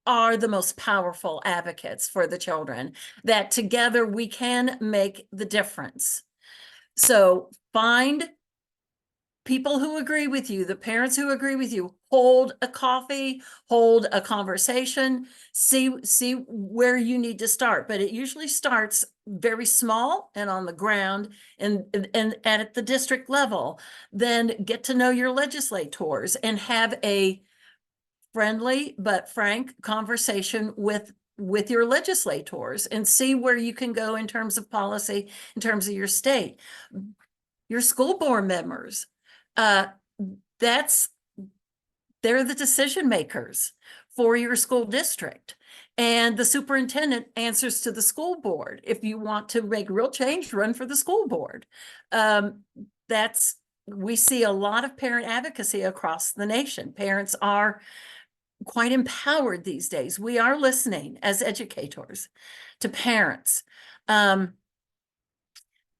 Speaker 3: are the most powerful advocates for the children, that together we can make the difference. So find people who agree with you, the parents who agree with you, hold a coffee, hold a conversation, see where you need to start. But it usually starts very small and on the ground and at the district level. Then get to know your legislators and have a friendly but frank conversation with your legislators and see where you can go in terms of policy, in terms of your state. Your school board members, they're the decision makers for your school district, and the superintendent answers to the school board. If you want to make real change, run for the school board. We see a lot of parent advocacy across the nation. Parents are quite empowered these days. We are listening as educators to parents.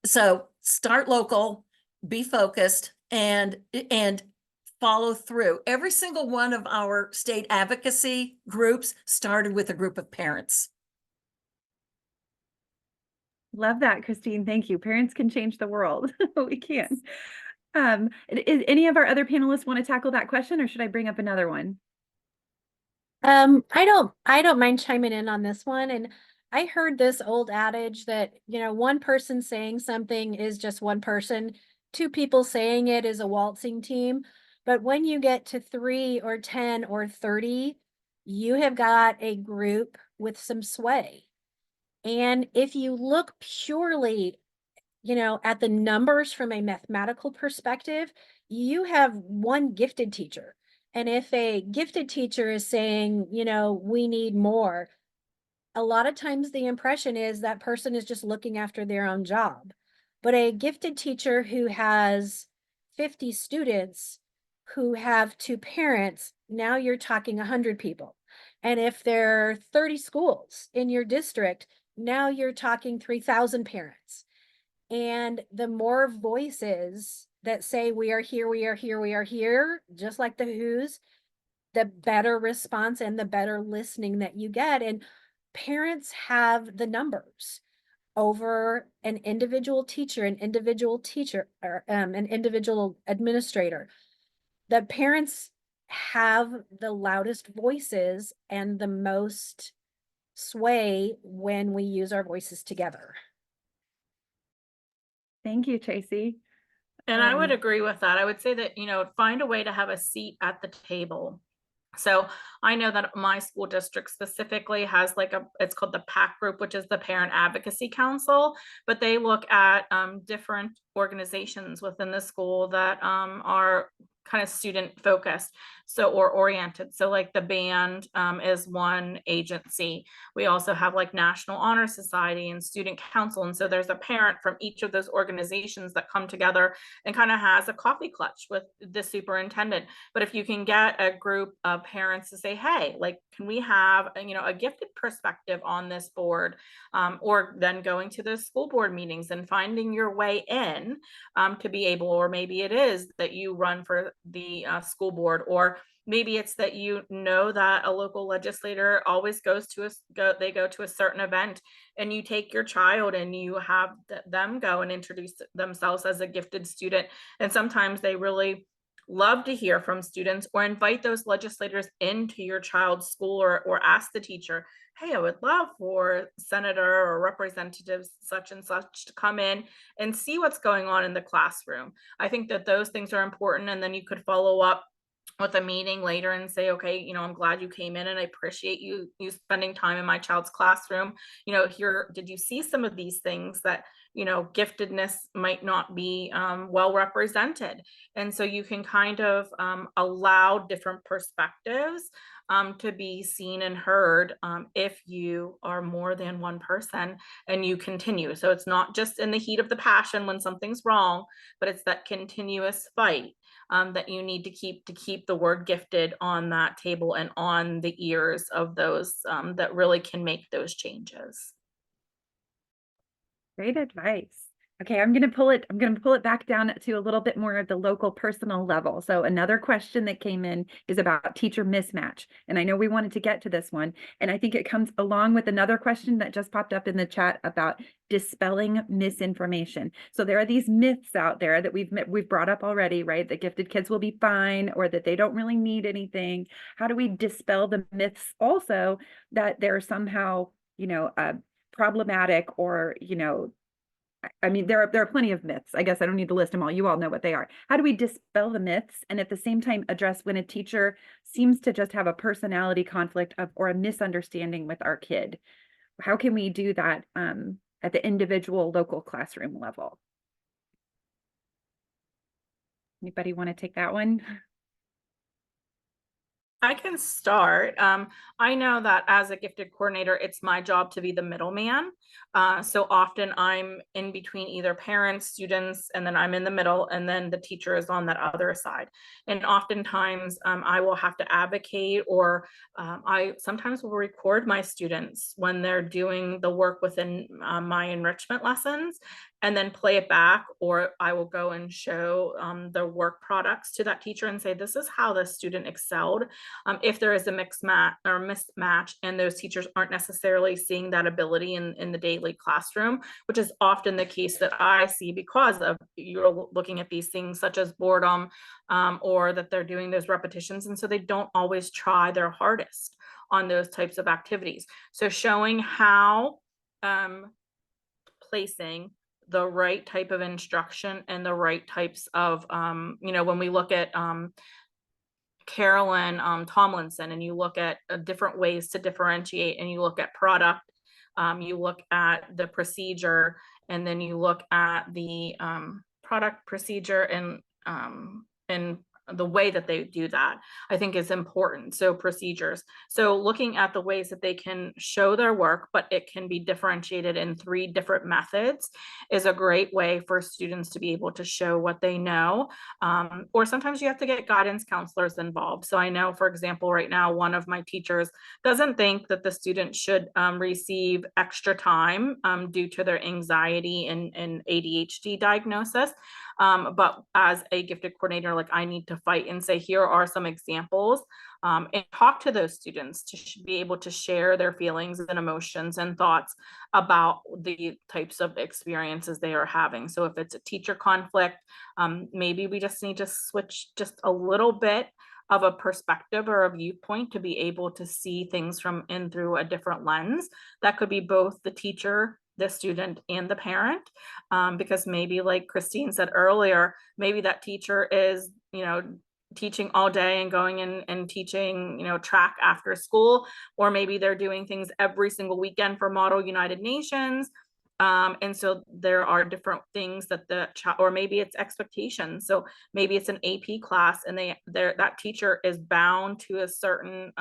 Speaker 3: So start local, be focused, and follow through. Every single one of our state advocacy groups started with a group of parents.
Speaker 1: Love that, Christine. Thank you. Parents can change the world. We can. Is any of our other panelists want to tackle that question, or should I bring up another one?
Speaker 4: I don't mind chiming in on this one. And I heard this old adage that, one person saying something is just one person, two people saying it is a waltzing team. But when you get to 3 or 10 or 30, you have got a group with some sway. And if you look purely, at the numbers from a mathematical perspective, you have one gifted teacher. And if a gifted teacher is saying, we need more, a lot of times the impression is that person is just looking after their own job. But a gifted teacher who has 50 students who have 2 parents, now you're talking 100 people. And if there are 30 schools in your district, now you're talking 3,000 parents. And the more voices that say, we are here, we are here, we are here, just like the Who's, the better response and the better listening that you get. And parents have the numbers over an individual teacher, or an individual administrator. The parents have the loudest voices and the most sway when we use our voices together.
Speaker 1: Thank you, Tracy.
Speaker 5: And I would
Speaker 1: Um,
Speaker 5: agree with that. I would say that, find a way to have a seat at the table. So I know that my school district specifically has it's called the PAC group, which is the Parent Advocacy Council, but they look at different organizations within the school that are kind of student focused, or oriented. So like the band is one agency. We also have like National Honor Society and Student Council. And so there's a parent from each of those organizations that come together and kind of has a coffee clutch with the superintendent. But if you can get a group of parents to say, hey, like, can we have, a gifted perspective on this board, or then going to the school board meetings and finding your way in to be able, or maybe it is that you run for the school board, or maybe it's that that a local legislator always goes to they go to a certain event, and you take your child and you have them go and introduce themselves as a gifted student. And sometimes they really love to hear from students, or invite those legislators into your child's school, or ask the teacher, hey, I would love for Senator or Representative such and such to come in and see what's going on in the classroom. I think that those things are important. And then you could follow up with a meeting later and say, okay, I'm glad you came in and I appreciate you spending time in my child's classroom. Here, did you see some of these things that, giftedness might not be well represented? And so you can kind of allow different perspectives to be seen and heard if you are more than one person and you continue. So it's not just in the heat of the passion when something's wrong, but it's that continuous fight that you need to keep the word gifted on that table and on the ears of those that really can make those changes.
Speaker 1: Great advice. Okay, I'm going to pull it back down to a little bit more of the local personal level. So another question that came in is about teacher mismatch. And I know we wanted to get to this one. And I think it comes along with another question that just popped up in the chat about dispelling misinformation. So there are these myths out there that we've brought up already, right? That gifted kids will be fine, or that they don't really need anything. How do we dispel the myths also that they're somehow, problematic, or, I mean, there are plenty of myths. I guess I don't need to list them all. You all know what they are. How do we dispel the myths and at the same time address when a teacher seems to just have a personality conflict or a misunderstanding with our kid? How can we do that at the individual local classroom level? Anybody want to take that one?
Speaker 5: I can start. I know that as a gifted coordinator, it's my job to be the middleman. So often I'm in between either parents, students, and then I'm in the middle, and then the teacher is on that other side. And oftentimes I will have to advocate, or I sometimes will record my students when they're doing the work within my enrichment lessons, and then play it back, or I will go and show the work products to that teacher and say, this is how the student excelled. If there is a mismatch and those teachers aren't necessarily seeing that ability in the daily classroom, which is often the case that I see because of you're looking at these things such as boredom, or that they're doing those repetitions. And so they don't always try their hardest on those types of activities. So showing how placing the right type of instruction and the right types of, when we look at Carolyn Tomlinson, and you look at different ways to differentiate, and you look at product, you look at the procedure, and then you look at the product, procedure, and the way that they do that, I think is important. So procedures. So looking at the ways that they can show their work, but it can be differentiated in 3 different methods is a great way for students to be able to show what they know. Or sometimes you have to get guidance counselors involved. So I know, for example, right now, one of my teachers doesn't think that the student should receive extra time due to their anxiety and ADHD diagnosis. But as a gifted coordinator, like, I need to fight and say, here are some examples, and talk to those students to be able to share their feelings and emotions and thoughts about the types of experiences they are having. So if it's a teacher conflict, maybe we just need to switch just a little bit of a perspective or a viewpoint to be able to see things from in through a different lens. That could be both the teacher, the student, and the parent, because maybe, like Christine said earlier, maybe that teacher is, teaching all day and going in and teaching, track after school, or maybe they're doing things every single weekend for Model United Nations. And so there are different things that the child, or maybe it's expectations. So maybe it's an AP class, and that teacher is bound to a certain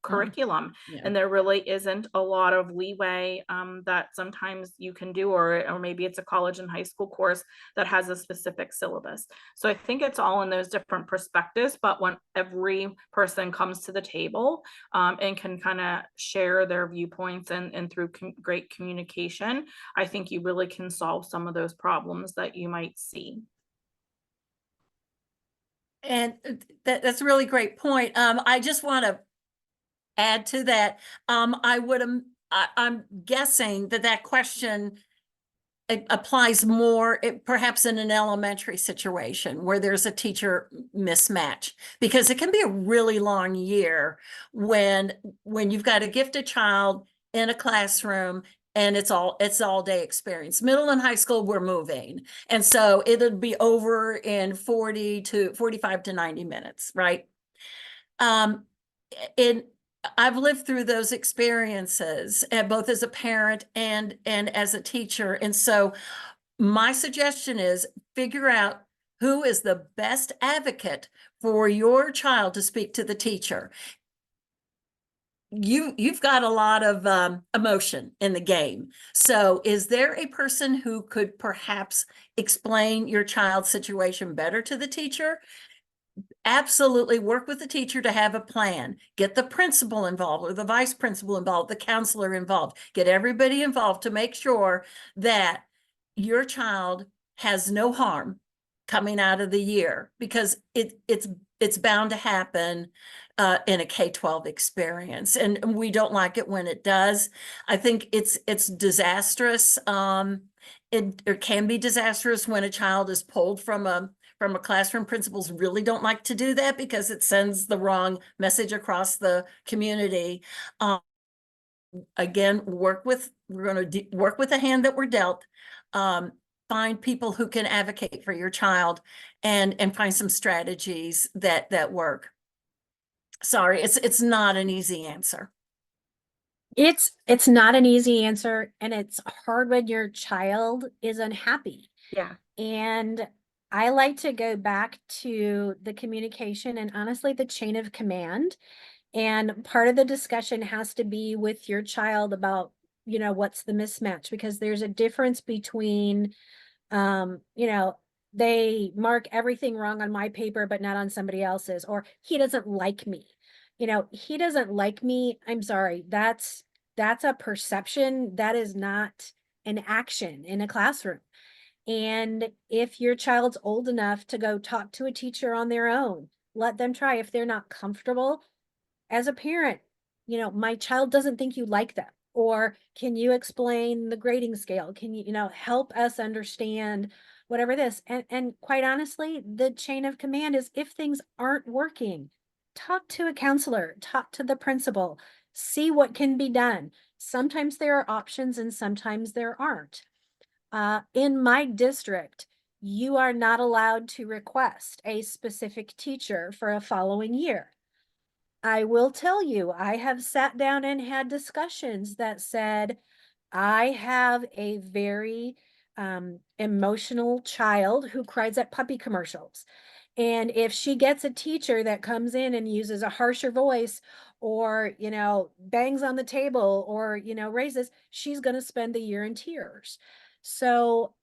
Speaker 5: curriculum,
Speaker 3: Yeah.
Speaker 5: and there really isn't a lot of leeway that sometimes you can do, or maybe it's a college and high school course that has a specific syllabus. So I think it's all in those different perspectives, but when every person comes to the table and can kind of share their viewpoints and through great communication, I think you really can solve some of those problems that you might see.
Speaker 3: And that's a really great point. I just want to add to that. I'm guessing that question, it applies more, perhaps in an elementary situation where there's a teacher mismatch, because it can be a really long year when you've got a gifted child in a classroom and it's all day experience. Middle and high school, we're moving. And so it'll be over in 45 to 90 minutes, right? I've lived through those experiences, both as a parent and as a teacher. And so my suggestion is figure out who is the best advocate for your child to speak to the teacher. You've got a lot of emotion in the game. So is there a person who could perhaps explain your child's situation better to the teacher? Absolutely work with the teacher to have a plan. Get the principal involved, or the vice principal involved, the counselor involved. Get everybody involved to make sure that your child has no harm coming out of the year, because it's bound to happen in a K-12 experience, and we don't like it when it does. I think it's disastrous. It can be disastrous when a child is pulled from a classroom. Principals really don't like to do that because it sends the wrong message across the community. Again, we're going to work with the hand that we're dealt. Find people who can advocate for your child, and find some strategies that work. Sorry, it's not an easy answer.
Speaker 4: It's not an easy answer, and it's hard when your child is unhappy.
Speaker 1: Yeah.
Speaker 4: And I like to go back to the communication and honestly the chain of command. And part of the discussion has to be with your child about, what's the mismatch, because there's a difference between, they mark everything wrong on my paper, but not on somebody else's, or he doesn't like me. He doesn't like me. I'm sorry. That's a perception. That is not an action in a classroom. And if your child's old enough to go talk to a teacher on their own, let them try. If they're not comfortable, as a parent, my child doesn't think you like them. Or can you explain the grading scale? Can you, help us understand whatever this? And quite honestly, the chain of command is, if things aren't working, talk to a counselor, talk to the principal, see what can be done. Sometimes there are options and sometimes there aren't. In my district, you are not allowed to request a specific teacher for a following year. I will tell you, I have sat down and had discussions that said, I have a very emotional child who cries at puppy commercials. And if she gets a teacher that comes in and uses a harsher voice or, bangs on the table or, raises, she's going to spend the year in tears. So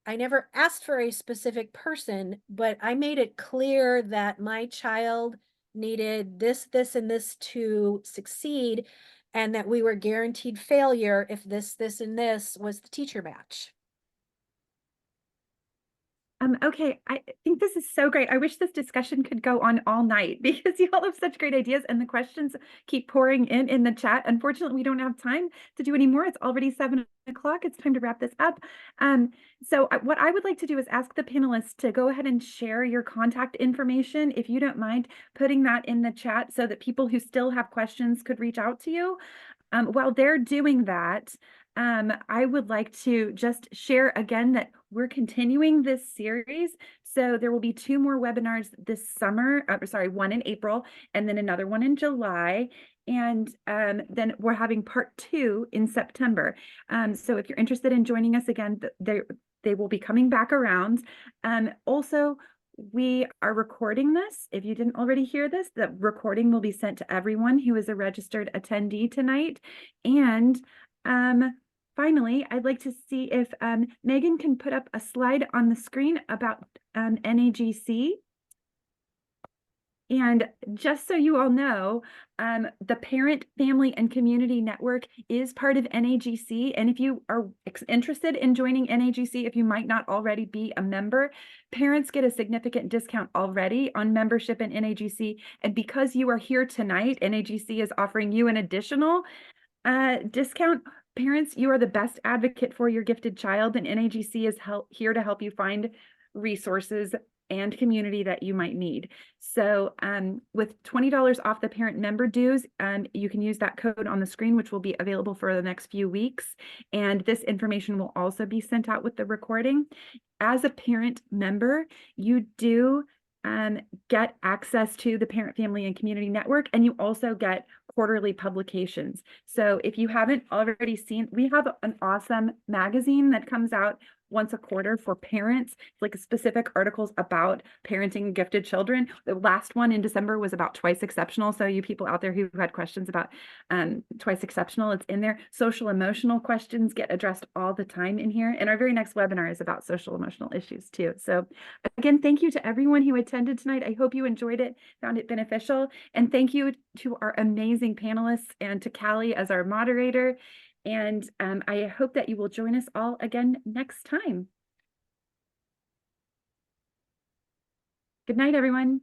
Speaker 4: I never asked for a specific person, but I made it clear that my child needed this, this, and this to succeed, and that we were guaranteed failure if this, and this was the teacher match.
Speaker 1: Okay, I think this is so great. I wish this discussion could go on all night because you all have such great ideas and the questions keep pouring in the chat. Unfortunately, we don't have time to do any more. It's already 7 o'clock. It's time to wrap this up. So what I would like to do is ask the panelists to go ahead and share your contact information, if you don't mind putting that in the chat so that people who still have questions could reach out to you. While they're doing that, I would like to just share again that we're continuing this series. So there will be 2 more webinars this summer, one in April and then another one in July. And then we're having part 2 in September. So if you're interested in joining us again, they will be coming back around. Also, we are recording this. If you didn't already hear this, the recording will be sent to everyone who is a registered attendee tonight. And finally, I'd like to see if Megan can put up a slide on the screen about NAGC. And just so you all know, the Parent, Family, and Community Network is part of NAGC. And if you are interested in joining NAGC, if you might not already be a member, parents get a significant discount already on membership in NAGC. And because you are here tonight, NAGC is offering you an additional discount. Parents, you are the best advocate for your gifted child, and NAGC is here to help you find resources and community that you might need. So with $20 off the parent member dues, you can use that code on the screen, which will be available for the next few weeks. And this information will also be sent out with the recording. As a parent member, you do get access to the Parent, Family, and Community Network, and you also get quarterly publications. So if you haven't already seen, we have an awesome magazine that comes out once a quarter for parents, like specific articles about parenting gifted children. The last one in December was about Twice Exceptional. So you people out there who had questions about Twice Exceptional, it's in there. Social emotional questions get addressed all the time in here. And our very next webinar is about social emotional issues too. So again, thank you to everyone who attended tonight. I hope you enjoyed it, found it beneficial. And thank you to our amazing panelists and to Callie as our moderator. And I hope that you will join us all again next time. Good night, everyone.